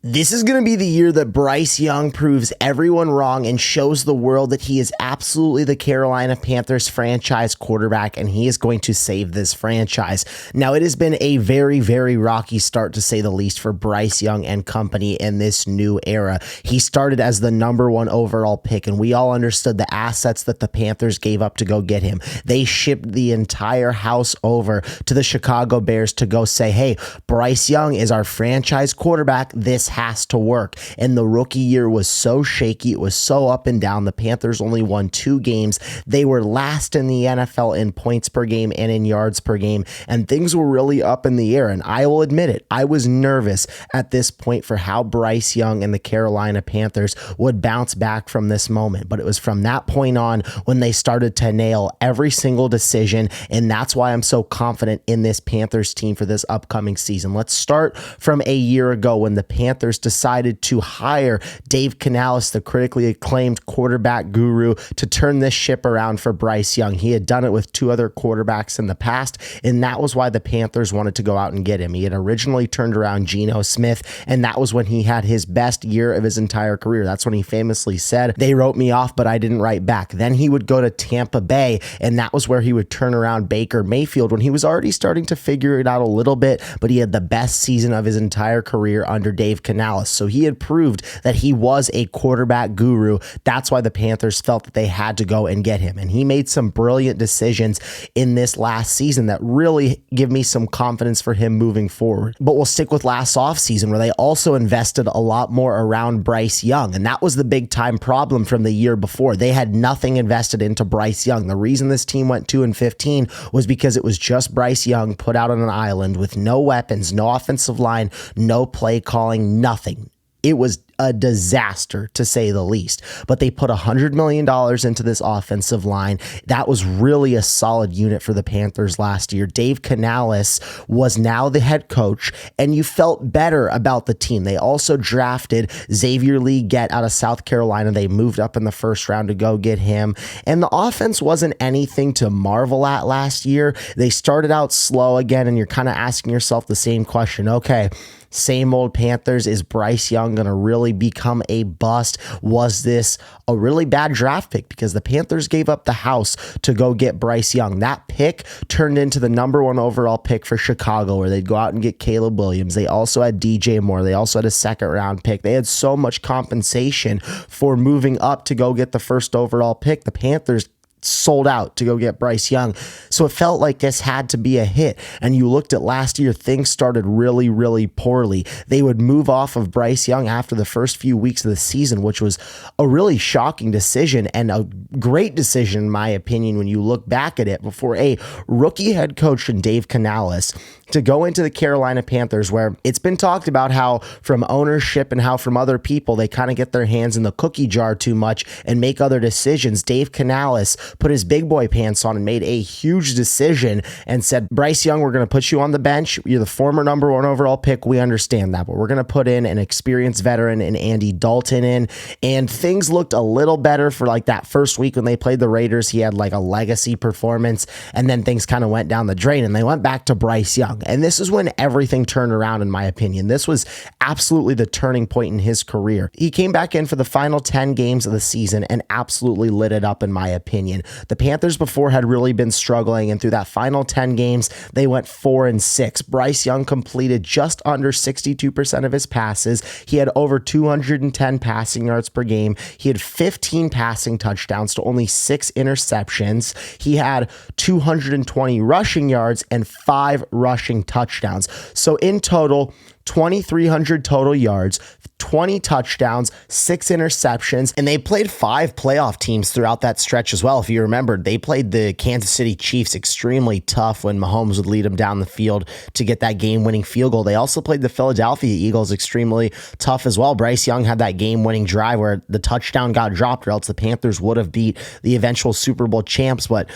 This is going to be the year that Bryce Young proves everyone wrong and shows the world that he is absolutely the Carolina Panthers franchise quarterback, and he is going to save this franchise. Now, it has been a very, very rocky start, to say the least, for Bryce Young and company in this new era. He started as the #1 overall pick, and we all understood the assets that the Panthers gave up to go get him. They shipped the entire house over to the Chicago Bears to go say, hey, Bryce Young is our franchise quarterback. This has to work. And the rookie year was so shaky. It was so up and down. The Panthers only won 2 games. They were last in the NFL in points per game and in yards per game. And things were really up in the air. And I will admit it, I was nervous at this point for how Bryce Young and the Carolina Panthers would bounce back from this moment. But it was from that point on when they started to nail every single decision. And that's why I'm so confident in this Panthers team for this upcoming season. Let's start from a year ago when the Panthers decided to hire Dave Canales, the critically acclaimed quarterback guru, to turn this ship around for Bryce Young. He had done it with 2 other quarterbacks in the past, and that was why the Panthers wanted to go out and get him. He had originally turned around Geno Smith, and that was when he had his best year of his entire career. That's when he famously said, they wrote me off, but I didn't write back. Then he would go to Tampa Bay, and that was where he would turn around Baker Mayfield when he was already starting to figure it out a little bit, but he had the best season of his entire career under Dave Canales. So he had proved that he was a quarterback guru. That's why the Panthers felt that they had to go and get him. And he made some brilliant decisions in this last season that really give me some confidence for him moving forward. But we'll stick with last offseason, where they also invested a lot more around Bryce Young. And that was the big time problem from the year before. They had nothing invested into Bryce Young. The reason this team went 2-15 was because it was just Bryce Young put out on an island with no weapons, no offensive line, no play calling, nothing. It was a disaster, to say the least. But they put $100 million into this offensive line. That was really a solid unit for the Panthers last year. Dave Canales was now the head coach, and you felt better about the team. They also drafted Xavier Legette out of South Carolina. They moved up in the first round to go get him. And the offense wasn't anything to marvel at last year. They started out slow again, and you're kind of asking yourself the same question. Okay, same old Panthers. Is Bryce Young going to really become a bust? Was this a really bad draft pick? Because the Panthers gave up the house to go get Bryce Young. That pick turned into the #1 overall pick for Chicago, where they'd go out and get Caleb Williams. They also had DJ Moore. They also had a 2nd round pick. They had so much compensation for moving up to go get the 1st overall pick. The Panthers sold out to go get Bryce Young. So it felt like this had to be a hit. And you looked at last year, things started really, really poorly. They would move off of Bryce Young after the first few weeks of the season, which was a really shocking decision and a great decision, in my opinion, when you look back at it, before a rookie head coach in Dave Canales to go into the Carolina Panthers, where it's been talked about how from ownership and how from other people, they kind of get their hands in the cookie jar too much and make other decisions. Dave Canales put his big boy pants on and made a huge decision and said, Bryce Young, we're going to put you on the bench. You're the former #1 overall pick. We understand that, but we're going to put in an experienced veteran and Andy Dalton in. And things looked a little better for like that first week when they played the Raiders. He had like a legacy performance, and then things kind of went down the drain, and they went back to Bryce Young. And this is when everything turned around, in my opinion. This was absolutely the turning point in his career. He came back in for the final 10 games of the season and absolutely lit it up, in my opinion. The Panthers before had really been struggling, and through that final 10 games, they went 4-6. Bryce Young completed just under 62% of his passes. He had over 210 passing yards per game. He had 15 passing touchdowns to only 6 interceptions. He had 220 rushing yards and 5 rushing touchdowns. So in total, 2,300 total yards, 20 touchdowns, 6 interceptions, and they played 5 playoff teams throughout that stretch as well. If you remember, they played the Kansas City Chiefs extremely tough when Mahomes would lead them down the field to get that game-winning field goal. They also played the Philadelphia Eagles extremely tough as well. Bryce Young had that game-winning drive where the touchdown got dropped, or else the Panthers would have beat the eventual Super Bowl champs. But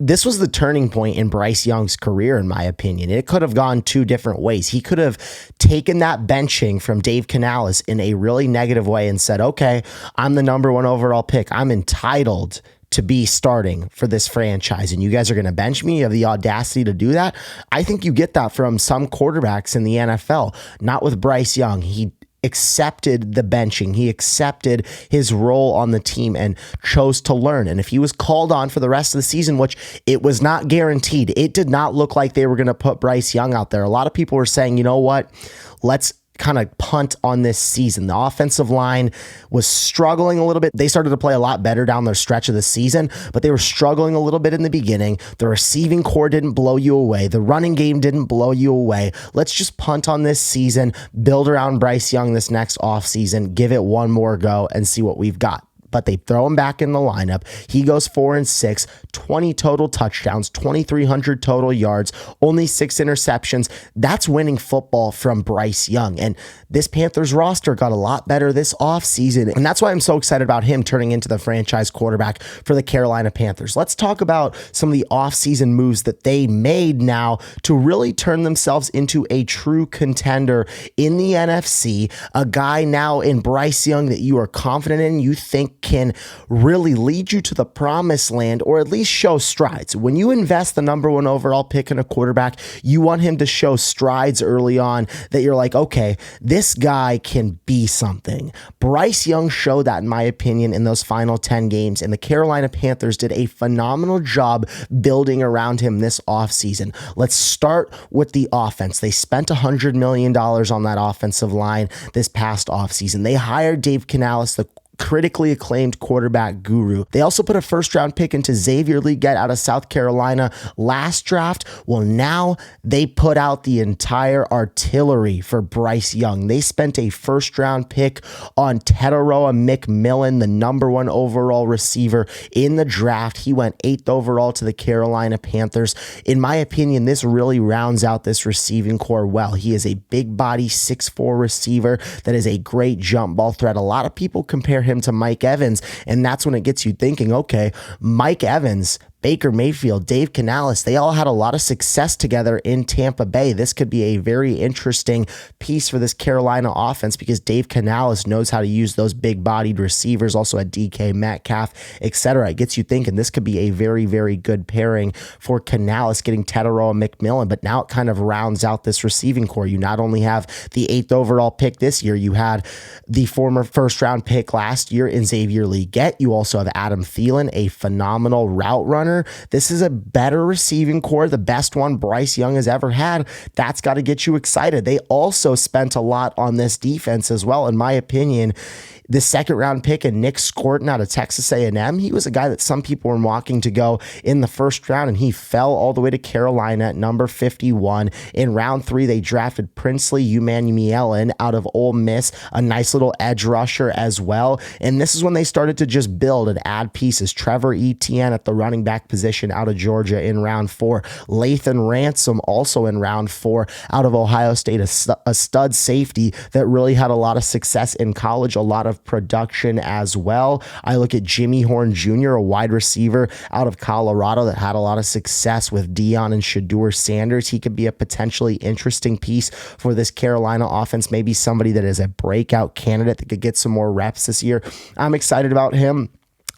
this was the turning point in Bryce Young's career, in my opinion. It could have gone 2 different ways. He could have taken that benching from Dave Canales in a really negative way and said, okay, I'm the #1 overall pick. I'm entitled to be starting for this franchise, and you guys are going to bench me. You have the audacity to do that. I think you get that from some quarterbacks in the NFL, not with Bryce Young. He accepted the benching. He accepted his role on the team and chose to learn. And if he was called on for the rest of the season, which it was not guaranteed, it did not look like they were going to put Bryce Young out there. A lot of people were saying, you know what, let's kind of punt on this season. The offensive line was struggling a little bit. They started to play a lot better down their stretch of the season, but they were struggling a little bit in the beginning. The receiving core didn't blow you away. The running game didn't blow you away. Let's just punt on this season, build around Bryce Young this next offseason, give it one more go and see what we've got. But they throw him back in the lineup. He goes 4-6, 20 total touchdowns, 2,300 total yards, only 6 interceptions. That's winning football from Bryce Young. And this Panthers roster got a lot better this offseason. And that's why I'm so excited about him turning into the franchise quarterback for the Carolina Panthers. Let's talk about some of the offseason moves that they made now to really turn themselves into a true contender in the NFC. A guy now in Bryce Young that you are confident in, you think can really lead you to the promised land, or at least show strides. When you invest the number 1 overall pick in a quarterback, you want him to show strides early on that you're like, okay, this guy can be something. Bryce Young showed that, in my opinion, in those final 10 games, and the Carolina Panthers did a phenomenal job building around him this offseason. Let's start with the offense. They spent $100 million on that offensive line this past offseason. They hired Dave Canales, the critically acclaimed quarterback guru. They also put a first-round pick into Xavier Legette out of South Carolina last draft. Well, now they put out the entire artillery for Bryce Young. They spent a first-round pick on Teteroa McMillan, the number 1 overall receiver in the draft. He went 8th overall to the Carolina Panthers. In my opinion, this really rounds out this receiving core well. He is a big body 6'4" receiver that is a great jump ball threat. A lot of people compare him to Mike Evans, and that's when it gets you thinking, okay, Mike Evans, Baker Mayfield, Dave Canales, they all had a lot of success together in Tampa Bay. This could be a very interesting piece for this Carolina offense because Dave Canales knows how to use those big-bodied receivers, also a DK Metcalf, etc. It gets you thinking this could be a very, very good pairing for Canales getting Teteroa McMillan, but now it kind of rounds out this receiving core. You not only have the 8th overall pick this year, you had the former first-round pick last year in Xavier Legette. You also have Adam Thielen, a phenomenal route runner. This is a better receiving core, the best one Bryce Young has ever had. That's got to get you excited. They also spent a lot on this defense as well, in my opinion. The 2nd round pick and Nick Scorton out of Texas A&M, he was a guy that some people were mocking to go in the 1st round, and he fell all the way to Carolina at number 51. In round 3, they drafted Princely Umanmielen out of Ole Miss, a nice little edge rusher as well. And this is when they started to just build and add pieces. Trevor Etienne at the running back position out of Georgia in round 4. Lathan Ransom also in round 4 out of Ohio State, a stud safety that really had a lot of success in college, a lot of production as well. I look at Jimmy Horn Jr., a wide receiver out of Colorado that had a lot of success with Deion and Shedeur Sanders. He could be a potentially interesting piece for this Carolina offense, maybe somebody that is a breakout candidate that could get some more reps this year. I'm excited about him.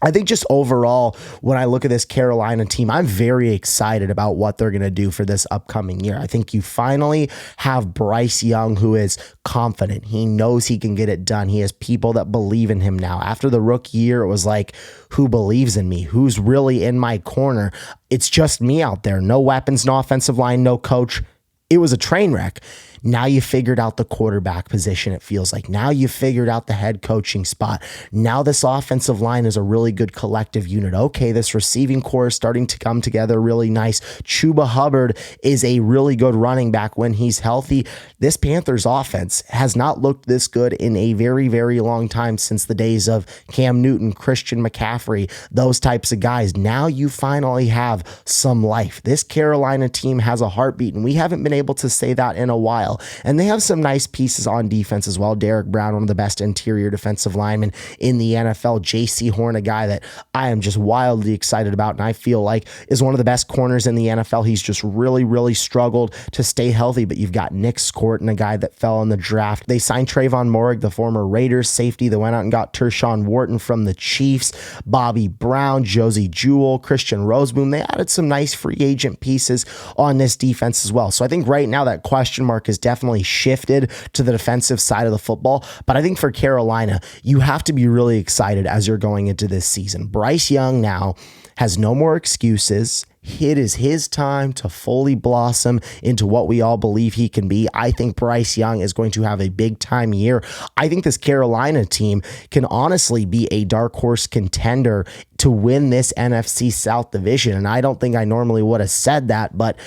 I think just overall, when I look at this Carolina team, I'm very excited about what they're going to do for this upcoming year. I think you finally have Bryce Young, who is confident. He knows he can get it done. He has people that believe in him now. After the rookie year, it was like, who believes in me? Who's really in my corner? It's just me out there. No weapons, no offensive line, no coach. It was a train wreck. Now you figured out the quarterback position, it feels like. Now you figured out the head coaching spot. Now this offensive line is a really good collective unit. Okay, this receiving core is starting to come together really nice. Chuba Hubbard is a really good running back when he's healthy. This Panthers offense has not looked this good in a very, very long time, since the days of Cam Newton, Christian McCaffrey, those types of guys. Now you finally have some life. This Carolina team has a heartbeat, and we haven't been able to say that in a while. And they have some nice pieces on defense as well. Derek Brown, one of the best interior defensive linemen in the NFL. J.C. Horn, a guy that I am just wildly excited about, and I feel like is one of the best corners in the NFL. He's just really, really struggled to stay healthy. But you've got Nick Scorton, a guy that fell in the draft. They signed Trayvon Moehrig, the former Raiders safety. They went out and got Tershawn Wharton from the Chiefs, Bobby Brown, Josie Jewell, Christian Roseboom. They added some nice free agent pieces on this defense as well. So I think right now that question mark is definitely shifted to the defensive side of the football. But I think for Carolina, you have to be really excited as you're going into this season. Bryce Young now has no more excuses. It is his time to fully blossom into what we all believe he can be. I think Bryce Young is going to have a big time year. I think this Carolina team can honestly be a dark horse contender to win this NFC South division. And I don't think I normally would have said that, but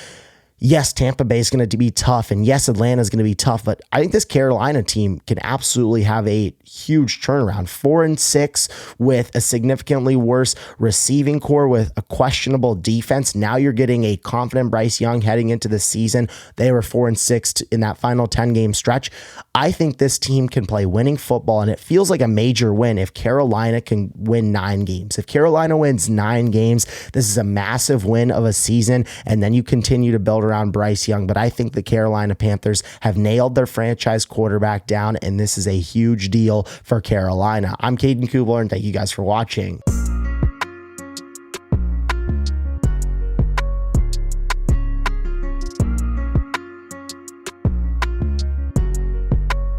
yes, Tampa Bay is going to be tough, and yes, Atlanta is going to be tough, but I think this Carolina team can absolutely have a huge turnaround. 4-6 with a significantly worse receiving core with a questionable defense. Now you're getting a confident Bryce Young heading into the season. They were 4-6 in that final 10-game stretch. I think this team can play winning football, and it feels like a major win if Carolina can win 9 games. If Carolina wins 9 games, this is a massive win of a season, and then you continue to build around Bryce Young. But I think the Carolina Panthers have nailed their franchise quarterback down, and this is a huge deal for Carolina. I'm Caden Kubler, and thank you guys for watching.